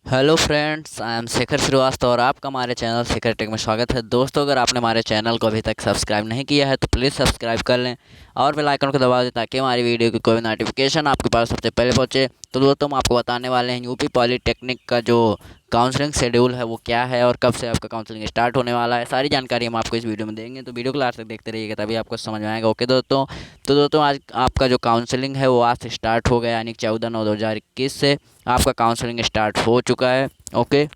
Hello friends, I am Shekhar Srivastava और आपका हमारे चैनल शेखर टेक में स्वागत है। दोस्तों, अगर आपने हमारे चैनल को अभी तक सब्सक्राइब नहीं किया है तो प्लीज़ सब्सक्राइब कर लें और बेल आइकन को दबा दें ताकि हमारी वीडियो की कोई नोटिफिकेशन आपके पास सबसे पहले पहुंचे। तो दोस्तों, हम आपको बताने वाले हैं यूपी पॉलीटेक्निक का जो काउंसलिंग शेड्यूल है वो क्या है और कब से आपका काउंसलिंग स्टार्ट होने वाला है। सारी जानकारी हम आपको इस वीडियो में देंगे, तो वीडियो को लास्ट तक देखते रहिएगा, तभी आपको समझ में आएगा। ओके दोस्तों, तो दोस्तों आज आपका जो काउंसलिंग है वो आज से स्टार्ट हो गया, यानी 14/9/2021 से आपका काउंसलिंग स्टार्ट हो चुका है। ओके।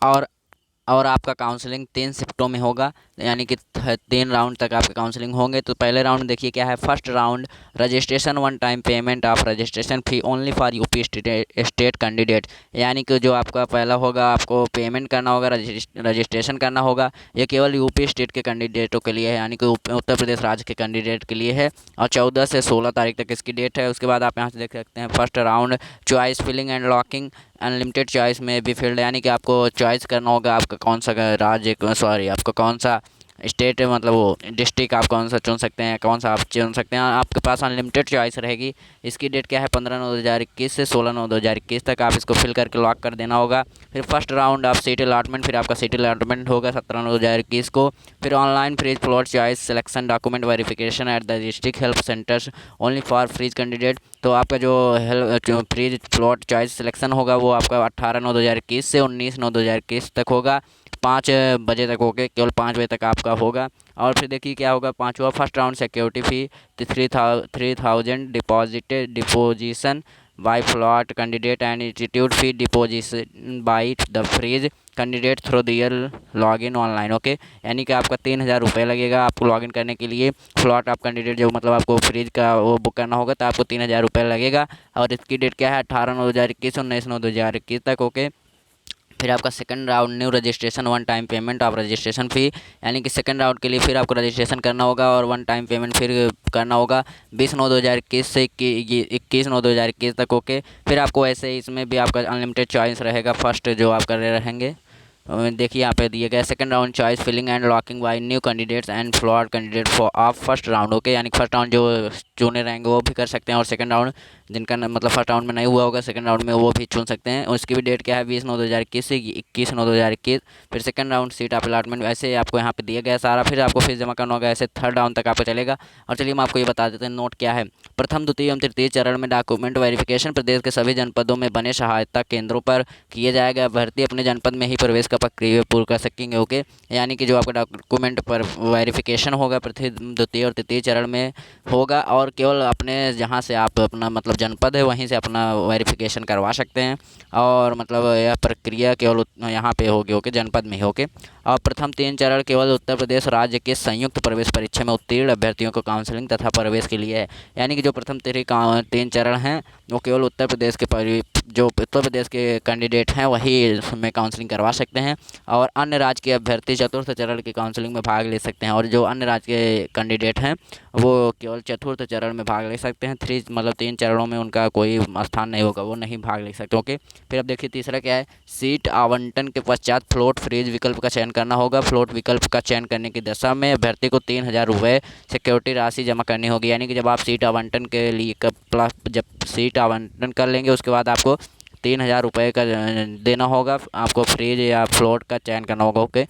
और और आपका काउंसलिंग 3 शिफ्टों में होगा, यानी कि 3 राउंड तक आपके काउंसलिंग होंगे। तो पहले राउंड देखिए क्या है। First round, registration one time payment of registration fee only for UP state candidate, यानी कि जो आपका पहला होगा, आपको पेमेंट करना होगा, रजिस्ट्रेशन करना होगा। ये केवल यूपी स्टेट के कैंडिडेटों के लिए है, यानी कि उत्तर प्रदेश राज्य के कैंडिडेट के लिए है। और 14 से 16 तारीख तक इसकी डेट है। उसके बाद आप यहाँ से देख सकते हैं first round choice filling and locking unlimited choice में भी फील्ड, यानी कि आपको चॉइस करना होगा आपका कौन सा राज्य, सॉरी आपको कौन सा स्टेट, मतलब वो डिस्ट्रिक्ट आप कौन सा चुन सकते हैं, कौन सा आप चुन सकते हैं। आपके पास अनलिमिटेड चॉइस रहेगी। इसकी डेट क्या है, 15/9/2021 से 16/9/2021 तक आप इसको फिल करके लॉक कर देना होगा। फिर first round of seat allotment, फिर आपका सीट अलॉटमेंट होगा 17/9/2021 को। फिर online freeze float choice selection document verification at the district help centres only for freeze candidate. तो आपका जो फ्रीज प्लॉट चॉइस सिलेक्शन होगा वो आपका 18/9/2021 से 19/9/2021 तक होगा। 5 बजे तक होके, केवल 5 बजे तक आपका होगा। और फिर देखिए क्या होगा, पाँचवा first round security fee 3,000 deposition by float candidate and institute fee deposition by the freeze candidate through their login online. Okay, यानी कि आपका 3,000 रुपये लगेगा आपको लॉगिन करने के लिए। फ्लॉट आप कैंडिडेट जो मतलब आपको फ्रीज का वो बुक करना होगा तो आपको 3,000 रुपये लगेगा। और इसकी डेट क्या है, 18/9/2021 19/9/2021 तक। ओके। फिर आपका second round new registration one time payment of registration फ़ी, यानी कि सेकंड राउंड के लिए फिर आपको रजिस्ट्रेशन करना होगा और वन टाइम पेमेंट फिर करना होगा 20/9/2021 से 21/9/2021 तक। ओके। फिर आपको ऐसे ही इसमें भी आपका अनलिमिटेड चॉइस रहेगा। फर्स्ट जो आप कर रहे रहेंगे, देखिए यहाँ पे दिए गए second round choice filling and locking by new candidates and float candidate for of first round. Okay, यानी फर्स्ट राउंड जो चुने रहेंगे वो भी कर सकते हैं, और सेकंड राउंड जिनका मतलब फर्स्ट राउंड में नहीं हुआ होगा सेकंड राउंड में वो भी चुन सकते हैं। उसकी भी डेट क्या है, 20/9/2021 से 21/9/2021। फिर second round seat of allotment ऐसे आपको यहाँ पे दिया गया सारा। फिर आपको फीस जमा करना होगा, ऐसे थर्ड राउंड तक आपको चलेगा। और चलिए हम आपको ये बता देते हैं नोट क्या है। प्रथम, द्वितीय एवं तृतीय चरण में डॉक्यूमेंट वेरिफिकेशन प्रदेश के सभी जनपदों में बने सहायता केंद्रों पर किए जाएगा। अभ्यर्थी अपने जनपद में ही प्रवेश का प्रक्रिया पूर्ण कर सकेंगे। ओके, यानी कि जो आपका डॉक्यूमेंट पर वेरिफिकेशन होगा प्रथम, द्वितीय और तृतीय चरण में होगा, और केवल अपने जहाँ से आप अपना मतलब जनपद है वहीं से अपना वेरिफिकेशन करवा सकते हैं। और मतलब यह प्रक्रिया केवल यहाँ पे होगी। ओके, जनपद में ही। ओके। और प्रथम 3 चरण केवल उत्तर प्रदेश राज्य के संयुक्त प्रवेश परीक्षा में उत्तीर्ण अभ्यर्थियों को काउंसलिंग तथा प्रवेश के लिए है। यानी कि जो प्रथम 3 चरण हैं वो केवल उत्तर प्रदेश के जो उत्तर प्रदेश के कैंडिडेट हैं वही इसमें काउंसलिंग करवा सकते हैं, और अन्य राज्य के अभ्यर्थी चतुर्थ चरण की काउंसलिंग में भाग ले सकते हैं। और जो अन्य राज्य के कैंडिडेट हैं वो केवल चतुर्थ चरण में भाग ले सकते हैं। मतलब 3 चरणों में उनका कोई स्थान नहीं होगा, वो नहीं भाग ले सकते। ओके। फिर अब देखिए तीसरा क्या है, सीट आवंटन के पश्चात फ्लोट फ्रीज विकल्प का चयन करना होगा। फ्लोट विकल्प का चयन करने की दशा में अभ्यर्थी को 3,000 रुपये सिक्योरिटी राशि जमा करनी होगी। यानी कि जब आप सीट आवंटन के लिए जब सीट आवंटन कर लेंगे उसके बाद आपको 3,000 रुपये का देना होगा। आपको फ्रीज या फ्लोट का चयन करना होगा। ओके,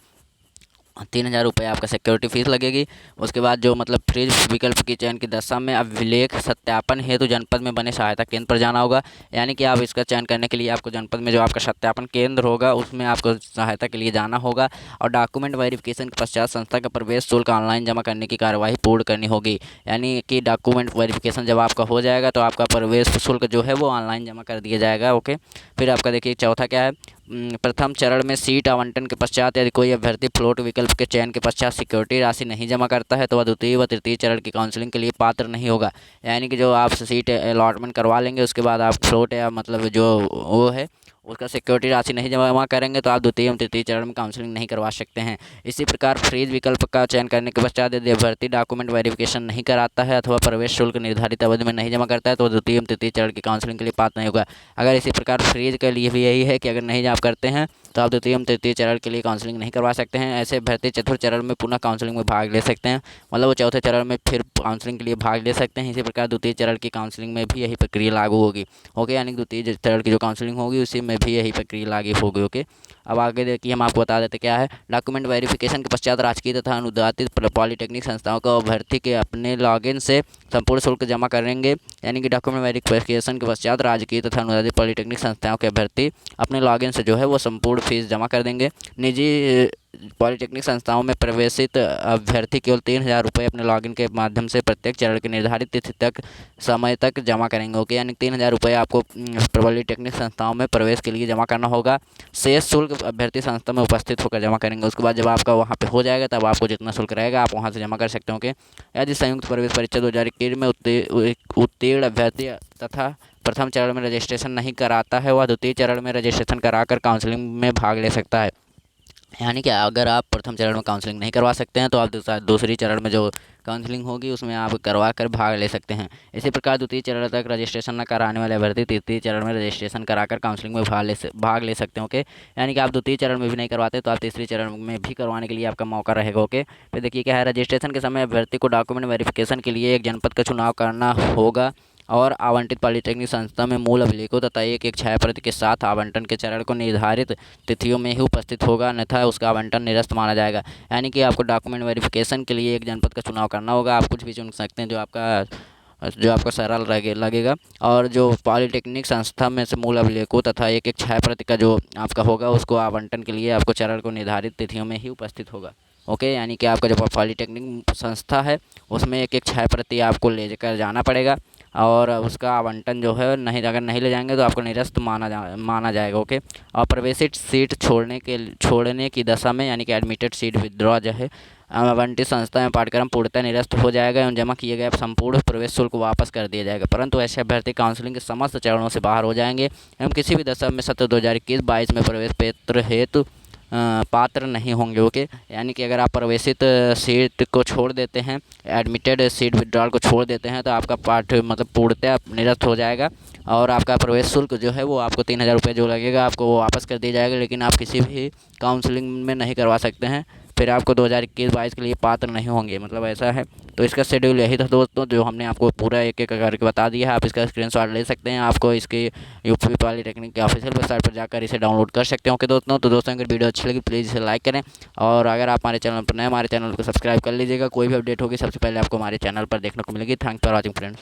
3,000 रुपये आपका सिक्योरिटी फीस लगेगी। उसके बाद जो मतलब फ्रीज विकल्प की चयन की दशा में अभिलेख सत्यापन हेतु जनपद में बने सहायता केंद्र पर जाना होगा। यानी कि आप इसका चयन करने के लिए आपको जनपद में जो आपका सत्यापन केंद्र होगा उसमें आपको सहायता के लिए जाना होगा। और डॉक्यूमेंट वेरिफिकेशन के पश्चात संस्था का प्रवेश शुल्क ऑनलाइन जमा करने की कार्यवाही पूर्ण करनी होगी। यानी कि डॉक्यूमेंट वेरिफिकेशन जब आपका हो जाएगा तो आपका प्रवेश शुल्क जो है वो ऑनलाइन जमा कर दिया जाएगा। ओके। फिर आपका देखिए चौथा क्या है, प्रथम चरण में सीट आवंटन के पश्चात यदि कोई अभ्यर्थी फ्लोट विकल्प के चयन के पश्चात सिक्योरिटी राशि नहीं जमा करता है तो वह द्वितीय व तृतीय चरण की काउंसलिंग के लिए पात्र नहीं होगा। यानी कि जो आप सीट अलॉटमेंट करवा लेंगे उसके बाद आप फ्लोट या मतलब जो वो है उसका सिक्योरिटी राशि नहीं जमा करेंगे तो आप द्वितीय एवं तृतीय चरण में काउंसलिंग नहीं करवा सकते हैं। इसी प्रकार फ्रीज विकल्प का चयन करने के पश्चात यदि अभ्यर्थी डॉक्यूमेंट वेरिफिकेशन नहीं कराता है अथवा प्रवेश शुल्क निर्धारित अवधि में नहीं जमा करता है तो द्वितीय एवं तृतीय चरण की काउंसलिंग के लिए पात्र नहीं होगा। अगर इसी प्रकार फ्रीज के लिए भी यही है कि अगर नहीं आप करते हैं तो आप द्वितीय एवं तृतीय चरण के लिए काउंसलिंग नहीं करवा सकते हैं। ऐसे अभ्यर्थी चतुर्थ चरण में पुनः काउंसलिंग में भाग ले सकते हैं, मतलब वो चौथे चरण में फिर काउंसलिंग के लिए भाग ले सकते हैं। इसी प्रकार द्वितीय चरण की काउंसलिंग में भी यही प्रक्रिया लागू होगी। ओके, यानी द्वितीय चरण की जो काउंसलिंग होगी उसी में भी यही प्रक्रिया लागू होगी। ओके, अब आगे देखिए हम आपको बता देते क्या है। डॉक्यूमेंट वेरिफिकेशन के पश्चात राजकीय तथा अनुदानित पॉलिटेक्निक संस्थाओं को अभ्यर्थी के अपने लॉगिन से संपूर्ण शुल्क जमा करेंगे। यानी कि डॉक्यूमेंट वेरिफिकेशन के पश्चात राजकीय तथा अनुदानित पॉलिटेक्निक संस्थाओं के अभ्यर्थी अपने लॉगिन से जो है वो संपूर्ण फीस जमा कर देंगे। निजी पॉलिटेक्निक संस्थाओं में प्रवेशित अभ्यर्थी केवल 3,000 रुपये अपने लॉगिन के माध्यम से प्रत्येक चरण की निर्धारित तिथि तक समय तक जमा करेंगे। ओके, यानी 3,000 रुपये आपको पॉलिटेक्निक संस्थाओं में प्रवेश के लिए जमा करना होगा। शेष शुल्क अभ्यर्थी संस्था में उपस्थित होकर जमा करेंगे। उसके बाद जब आपका वहाँ पे हो जाएगा तब आपको जितना शुल्क रहेगा आप वहाँ से जमा कर सकते हो। यदि संयुक्त प्रवेश परीक्षा 2021 में उत्तीर्ण अभ्यर्थी तथा प्रथम चरण में रजिस्ट्रेशन नहीं कराता है, वह द्वितीय चरण में रजिस्ट्रेशन कराकर काउंसलिंग में भाग ले सकता है। यानी कि अगर आप प्रथम चरण में काउंसलिंग नहीं करवा सकते हैं तो आप दूसरी चरण में जो काउंसलिंग होगी उसमें आप करवा कर भाग ले सकते हैं। इसी प्रकार द्वितीय चरण तक रजिस्ट्रेशन न कराने वाले अभ्यर्थी तृतीय चरण में रजिस्ट्रेशन कराकर काउंसलिंग में भाग ले सकते हैं। ओके, यानी कि आप द्वितीय चरण में भी नहीं करवाते तो आप तीसरी चरण में भी करवाने के लिए आपका मौका रहेगा। ओके, फिर देखिए क्या है। रजिस्ट्रेशन के समय अभ्यर्थी को डॉक्यूमेंट वेरिफिकेशन के लिए एक जनपद का चुनाव करना होगा और आवंटित पॉलिटेक्निक संस्था में मूल अभिलेखों तथा एक छाया प्रति के साथ आवंटन के चरण को निर्धारित तिथियों में ही उपस्थित होगा, अन्यथा उसका आवंटन निरस्त माना जाएगा। यानी कि आपको डॉक्यूमेंट वेरिफिकेशन के लिए एक जनपद का चुनाव करना होगा। आप कुछ भी चुन सकते हैं जो आपका सरल लगेगा, और जो पॉलिटेक्निक संस्था में से मूल अभिलेखों तथा एक छाया प्रति का जो आपका होगा उसको आवंटन के लिए आपको चरण को निर्धारित तिथियों में ही उपस्थित होगा। ओके, यानी कि आपका जो पॉलिटेक्निक संस्था है उसमें एक छाया प्रति आपको ले कर जाना पड़ेगा और उसका आवंटन जो है अगर नहीं ले जाएंगे तो आपको निरस्त माना जाएगा। ओके, और प्रवेशित सीट छोड़ने की दशा में यानी कि एडमिटेड सीट विथड्रॉ जो है आवंटित संस्था में पाठ्यक्रम पूर्णतः निरस्त हो जाएगा एवं जमा किए गए संपूर्ण प्रवेश शुल्क वापस कर दिया जाएगा। परंतु ऐसे अभ्यर्थी काउंसलिंग के समस्त चरणों से बाहर हो जाएंगे एवं किसी भी दशा में सत्र 2021-22 में प्रवेश पत्र हेतु पात्र नहीं होंगे। ओके, यानी कि अगर आप प्रवेशित सीट को छोड़ देते हैं, एडमिटेड सीट विड्रॉल को छोड़ देते हैं तो आपका पाठ मतलब पूर्णतः निरस्त हो जाएगा और आपका प्रवेश शुल्क जो है वो आपको 3,000 रुपये जो लगेगा आपको वो वापस कर दिया जाएगा। लेकिन आप किसी भी काउंसलिंग में नहीं करवा सकते हैं, फिर आपको 2021-22 के लिए पात्र नहीं होंगे, मतलब ऐसा है। तो इसका शेड्यूल यही था दोस्तों जो हमने आपको पूरा एक एक करके बता दिया है। आप इसका स्क्रीनशॉट ले सकते हैं, आपको इसके यूपी पॉलिटेक्निक के ऑफिशियल वेबसाइट पर जाकर इसे डाउनलोड कर सकते हो। ओके दोस्तों, तो दोस्तों अगर वीडियो अच्छी लगी प्लीज़ इसे लाइक करें और अगर आप हमारे चैनल पर नए हमारे चैनल को सब्सक्राइब कर लीजिएगा। कोई भी अपडेट होगी सबसे पहले आपको हमारे चैनल पर देखने को मिलेगी। Thanks for watching friends.